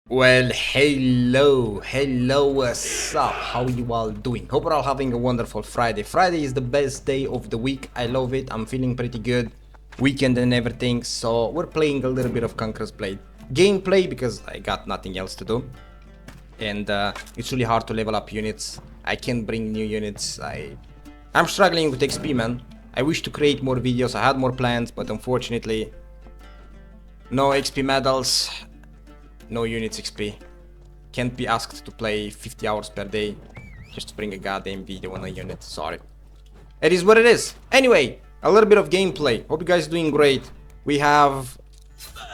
Well, hello, what's up? How you all doing? Hope you're all having a wonderful Friday. Friday is the best day of the week. I love it. I'm feeling pretty good. Weekend and everything. So we're playing a little bit of Conqueror's Blade gameplay because I got nothing else to do. And it's really hard to level up units. I can't bring new units. I'm struggling with XP, man. I wish to create more videos. I had more plans, but unfortunately, no XP medals. No units XP. Can't be asked to play 50 hours per day just to bring a goddamn video on a unit. Sorry. It is what it is. Anyway, a little bit of gameplay. Hope you guys are doing great. We have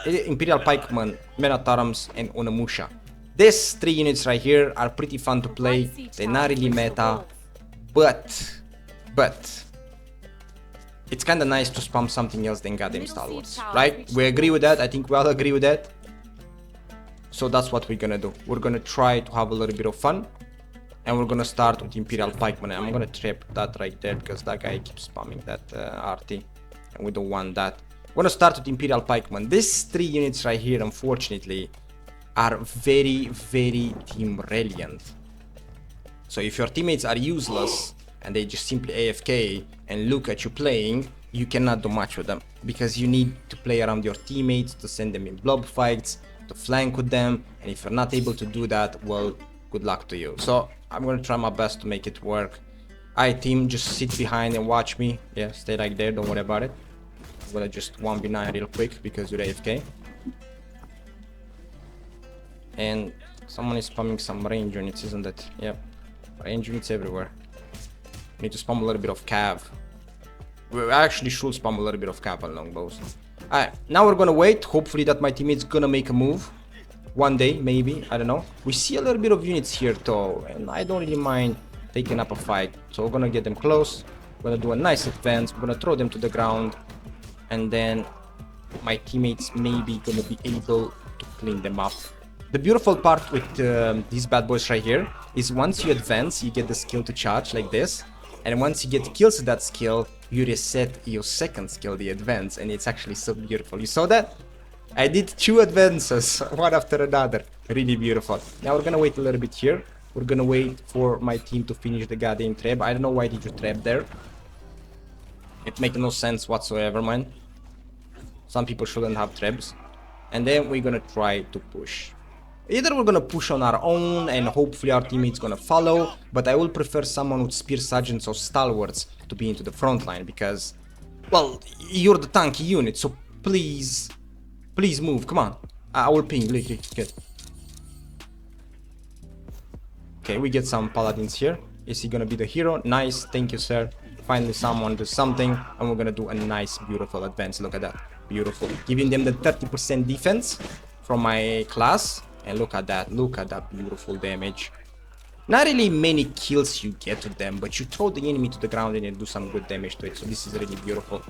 Imperial pikeman, men at arms, and Onna-musha. These three units right here are pretty fun to play. They're not really meta, but it's kind of nice to spam something else than goddamn stalwarts, right? We agree with that. I think we all agree with that. So that's what we're gonna do. We're gonna try to have a little bit of fun. And we're gonna start with Imperial pikeman. I'm gonna trap that right there because that guy keeps spamming that RT. And we don't want that. We're gonna start with Imperial pikeman. These three units right here, unfortunately, are very team reliant. So if your teammates are useless and they just simply AFK and look at you playing, you cannot do much with them. Because you need to play around your teammates, to send them in blob fights, to flank with them, and if you're not able to do that, well, good luck to you. So I'm gonna try my best to make it work. Alright team, just sit behind and watch me. Yeah, stay like there, don't worry about it. I'm gonna just 1v9 real quick because you're AFK. And someone is spamming some range units, isn't it? Yep, range units everywhere. Need to spam a little bit of cav. We actually should spam a little bit of cav on longbows. Alright, now we're gonna wait. Hopefully that my teammate's gonna make a move. One day, maybe. I don't know. We see a little bit of units here though, and I don't really mind taking up a fight. So we're gonna get them close. We're gonna do a nice advance. We're gonna throw them to the ground. And then my teammates maybe gonna be able to clean them up. The beautiful part with these bad boys right here is once you advance, you get the skill to charge like this. And once you get kills with that skill, you reset your second skill, the advance, and it's actually so beautiful. You saw that? I did 2 advances, one after another. Really beautiful. Now we're gonna wait a little bit here. We're gonna wait for my team to finish the goddamn trap. I don't know why did you trap there. It makes no sense whatsoever, man. Some people shouldn't have traps. And then we're gonna try to push. Either we're gonna push on our own and hopefully our teammates gonna follow, but I will prefer someone with spear sergeants or stalwarts to be into the front line because, well, you're the tanky unit, so please move, come on. I will ping, good. Okay, we get some paladins here. Is he gonna be the hero? Nice, thank you sir. Finally someone does something, and we're gonna do a nice, beautiful advance. Look at that, beautiful. Giving them the 30% defense from my class. And look at that beautiful damage. Not really many kills you get to them, but you throw the enemy to the ground and you do some good damage to it. So this is really beautiful.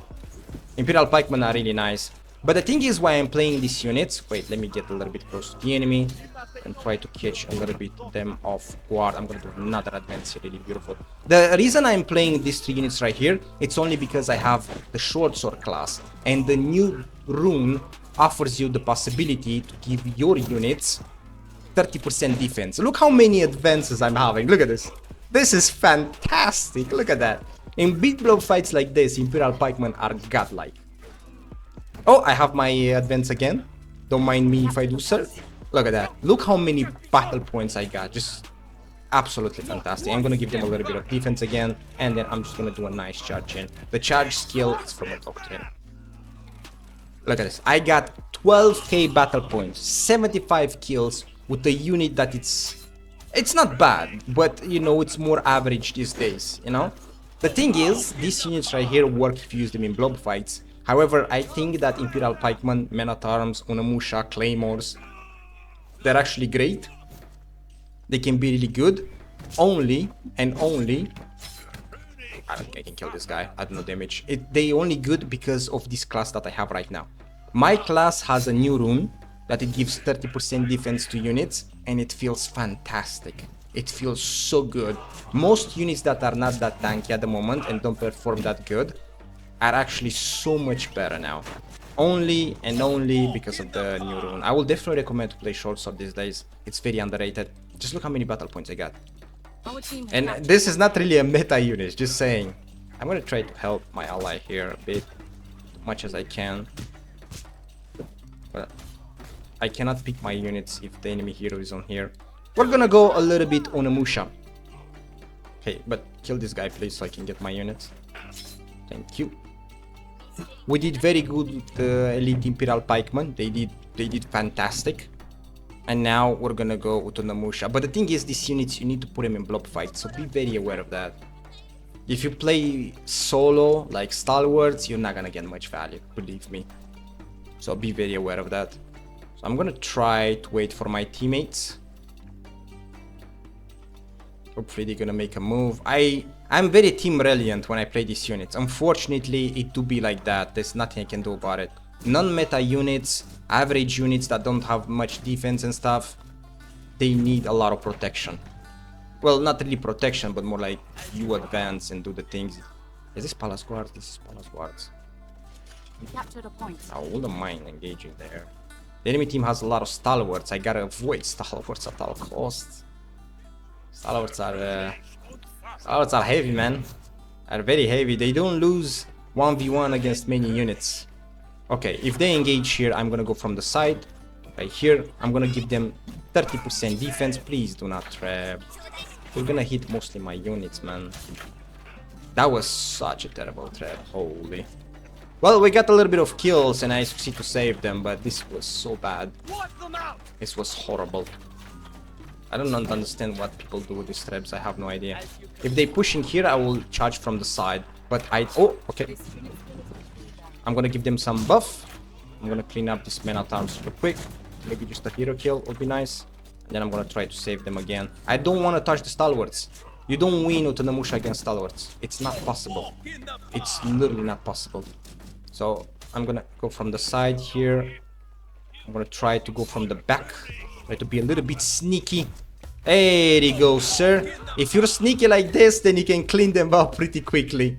Imperial pikemen are really nice. But the thing is why I'm playing these units. Wait, let me get a little bit close to the enemy and try to catch a little bit them off guard. I'm gonna do another advance here, really beautiful. The reason I'm playing these 3 units right here, it's only because I have the short sword class. And the new rune offers you the possibility to give your units 30% defense. Look how many advances I'm having. Look at this. This is fantastic. Look at that. In big blow fights like this, Imperial pikemen are godlike. Oh, I have my advance again. Don't mind me if I do, sir. Look at that. Look how many battle points I got. Just absolutely fantastic. I'm gonna give them a little bit of defense again, and then I'm just gonna do a nice charge in. The charge skill is from a doctrine. Look at this. I got 12k battle points, 75 kills with a unit that it's not bad, but you know, it's more average these days, you know? The thing is, these units right here work if you use them in blob fights. However, I think that Imperial pikemen, men at arms, Onna-musha, claymores, they're actually great. They can be really good. Only and only I can kill this guy, I don't know damage. They only good because of this class that I have right now. My class has a new rune that it gives 30% defense to units, and it feels fantastic. It feels so good. Most units that are not that tanky at the moment and don't perform that good are actually so much better now. Only and only because of the new rune. I will definitely recommend to play short sword these days. It's very underrated. Just look how many battle points I got. And this is not really a meta unit, just saying. I'm gonna try to help my ally here a bit, as much as I can. But I cannot pick my units if the enemy hero is on here. We're gonna go a little bit Onna-musha. Okay, but kill this guy please so I can get my units. Thank you. We did very good with the elite Imperial pikeman. They did fantastic. And now we're gonna go with Onna-musha. But the thing is, these units, you need to put them in blob fights, so be very aware of that. If you play solo, like stalwarts, you're not gonna get much value, believe me. So be very aware of that. So I'm gonna try to wait for my teammates. Hopefully they're gonna make a move. I'm very team reliant when I play these units. Unfortunately, it do be like that. There's nothing I can do about it. Non-meta units, average units that don't have much defense and stuff, they need a lot of protection. Well, not really protection, but more like you advance and do the things. Is this Palace Guards? This is Palace Guards. Captured a point. I wouldn't mind engaging there. The enemy team has a lot of stalwarts. I gotta avoid stalwarts at all costs. Stalwarts are heavy, man. Are very heavy. They don't lose 1v1 against many units. Okay, if they engage here, I'm gonna go from the side. Right here, I'm gonna give them 30% defense. Please do not trap. We're gonna hit mostly my units, man. That was such a terrible trap. Holy. Well, we got a little bit of kills and I succeed to save them, but this was so bad. This was horrible. I don't understand what people do with these traps. I have no idea. If they push in here, I will charge from the side. But oh, okay. I'm gonna give them some buff. I'm gonna clean up this man-at-arms real quick. Maybe just a hero kill would be nice. And then I'm gonna try to save them again. I don't want to touch the stalwarts. You don't win with Onna-musha against stalwarts. It's not possible. It's literally not possible. So I'm gonna go from the side here. I'm gonna try to go from the back. Try to be a little bit sneaky. There you go, sir. If you're sneaky like this, then you can clean them up pretty quickly.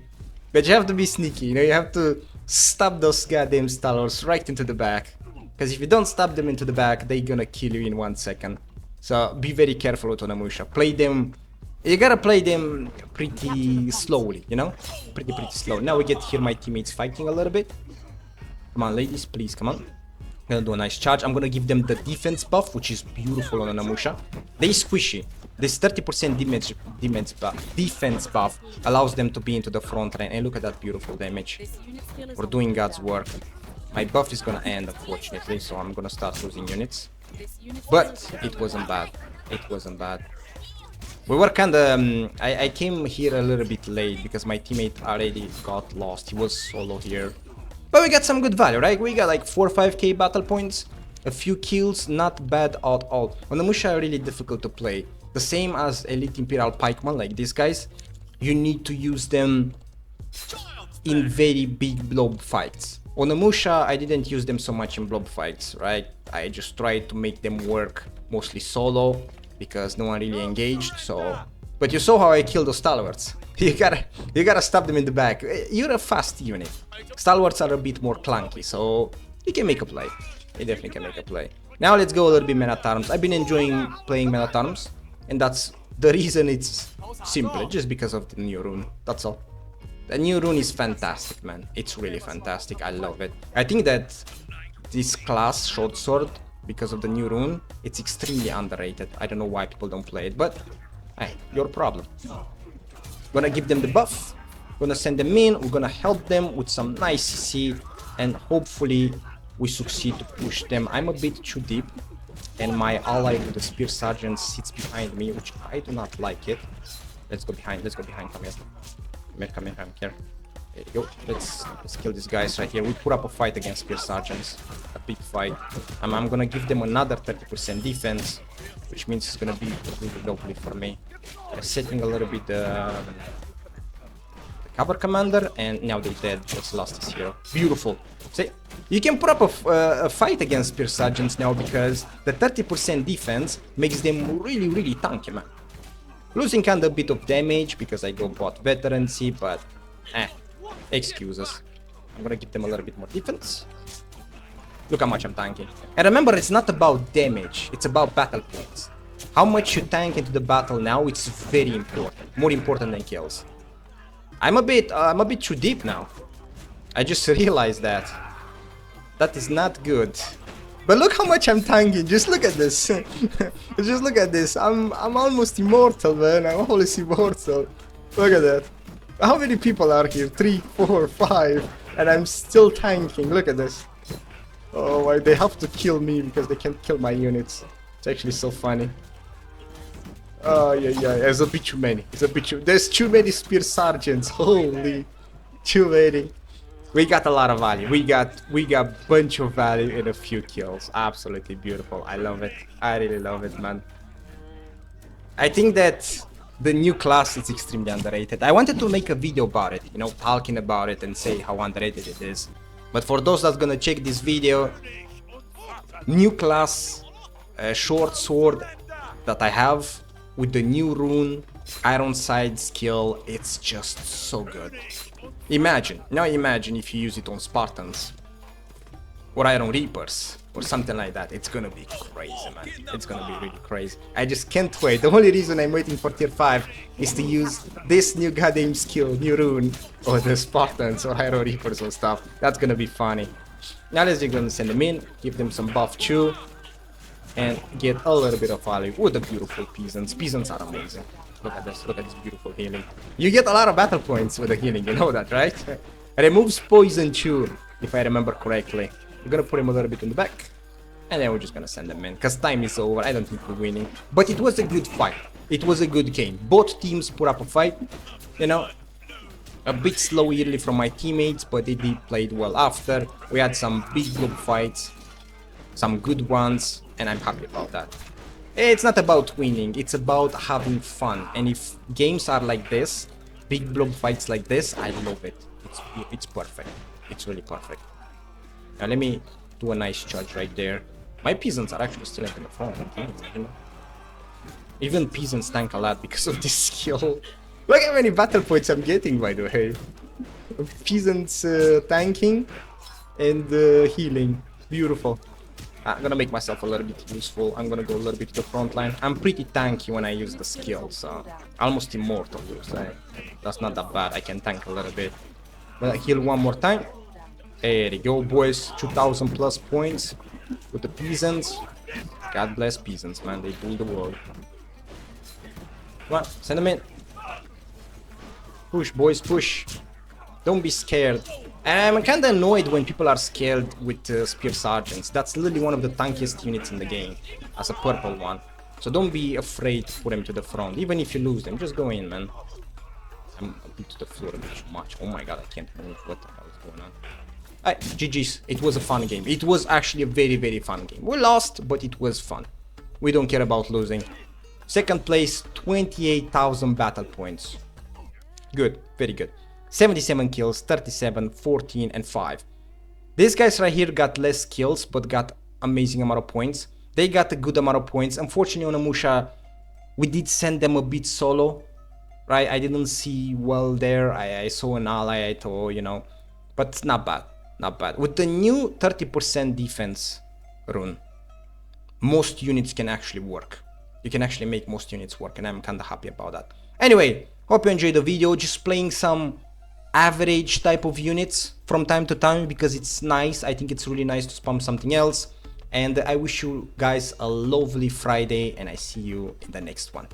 But you have to be sneaky, you know, you have to stab those goddamn stalwarts right into the back. Because if you don't stab them into the back, they're gonna kill you in 1 second. So be very careful with Onna-musha. Play them. You gotta play them pretty slowly, you know? Pretty slow. Now we get here my teammates fighting a little bit. Come on, ladies, please, come on. I'm gonna do a nice charge. I'm gonna give them the defense buff, which is beautiful on Onna-musha. They squishy. This 30% defense buff allows them to be into the front line. And look at that beautiful damage. We're doing God's work. My buff is gonna end, unfortunately, so I'm gonna start losing units. But it wasn't bad. It wasn't bad. We were kinda... I came here a little bit late because my teammate already got lost. He was solo here. But we got some good value, right? We got like 4 or 5k battle points. A few kills, not bad at all. Onna-musha are really difficult to play. The same as elite Imperial pikeman, like these guys. You need to use them in very big blob fights. Onna-musha, I didn't use them so much in blob fights, right? I just tried to make them work mostly solo because no one really engaged, so... But you saw how I killed those stalwarts. You gotta stab them in the back. You're a fast unit. Stalwarts are a bit more clunky, so you can make a play. You definitely can make a play. Now let's go a little bit man-at-arms. I've been enjoying playing man-at-arms, and that's the reason it's simple, just because of the new rune. That's all. The new rune is fantastic, man. It's really fantastic. I love it. I think that this class, short sword, because of the new rune, it's extremely underrated. I don't know why people don't play it, but hey, your problem. Gonna give them the buff. Gonna send them in. We're gonna help them with some nice CC, and hopefully we succeed to push them. I'm a bit too deep, and my ally with the spear sergeant sits behind me, which I do not like it. Let's go behind. Let's go behind. Come here. Come here. There you go. Let's kill these guys right here. We put up a fight against spear sergeants, a big fight. I'm gonna give them another 30% defense, which means it's gonna be really lovely for me. Setting a little bit the cover commander, and now they're dead. Just lost his hero. Beautiful. See, you can put up a fight against spear sergeants now because the 30% defense makes them really tanky, man. Losing kinda a bit of damage because I go bot veterancy, but excuses. I'm gonna give them a little bit more defense. Look how much I'm tanking. And remember, it's not about damage, it's about battle points. How much you tank into the battle now, it's very important. More important than kills. I'm a bit too deep now. I just realized that. That is not good. But look how much I'm tanking. Just look at this. Just look at this. I'm almost immortal, man. I'm almost immortal. Look at that. How many people are here? 3, 4, 5, and I'm still tanking. Look at this. Oh, why they have to kill me because they can't kill my units. It's actually so funny. Oh yeah, there's a bit too many. There's too many spear sergeants. Holy, too many. We got a lot of value. We got bunch of value in a few kills. Absolutely beautiful. I love it. I really love it, man. I think that the new class is extremely underrated. I wanted to make a video about it, you know, talking about it and say how underrated it is. But for those that's gonna check this video, new class, short sword that I have with the new rune, iron side skill, it's just so good. Imagine if you use it on Spartans or Iron Reapers or something like that. It's gonna be crazy, man. It's gonna be really crazy. I just can't wait. The only reason I'm waiting for tier 5 is to use this new goddamn skill, new rune, or the Spartans or Iron Reapers or stuff. That's gonna be funny. Now let's just gonna send them in, give them some buff too, and get a little bit of value with the beautiful peasants. Peasants are amazing. Look at this beautiful healing. You get a lot of battle points with the healing, you know that, right? Removes poison too, if I remember correctly. We're gonna put him a little bit in the back, and then we're just gonna send them in, because time is over. I don't think we're winning. But it was a good fight. It was a good game. Both teams put up a fight, you know. A bit slow early from my teammates, but they did played well after. We had some big block fights, some good ones, and I'm happy about that. It's not about winning, it's about having fun. And if games are like this, big block fights like this, I love it. It's perfect. It's really perfect. Now let me do a nice charge right there. My peasants are actually still in the front. Okay, you know? Even peasants tank a lot because of this skill. Look how many battle points I'm getting, by the way. Peasants tanking and healing. Beautiful. I'm gonna make myself a little bit useful. I'm gonna go a little bit to the front line. I'm pretty tanky when I use the skill, so almost immortal, so that's not that bad. I can tank a little bit. But I heal one more time. There you go, boys. 2,000 plus points with the peasants. God bless peasants, man. They rule the world. Come on, send them in. Push, boys, push. Don't be scared. I'm kinda annoyed when people are scared with spear sergeants. That's literally one of the tankiest units in the game, as a purple one. So don't be afraid to put them to the front. Even if you lose them, just go in, man. I'm a bit to the floor a bit too much. Oh my god, I can't move. What the hell is going on? Alright, GG's. It was a fun game. It was actually a very, very fun game. We lost, but it was fun. We don't care about losing. Second place, 28,000 battle points. Good, very good. 77 kills, 37, 14, and 5. These guys right here got less kills, but got amazing amount of points. They got a good amount of points. Unfortunately, Onna-musha, we did send them a bit solo, right? I didn't see well there. I saw an ally, I thought, you know, but not bad, not bad. With the new 30% defense rune, most units can actually work. You can actually make most units work, and I'm kind of happy about that. Anyway, hope you enjoyed the video. Just playing some average type of units from time to time because it's nice. I think it's really nice to spam something else. And I wish you guys a lovely Friday, and I see you in the next one.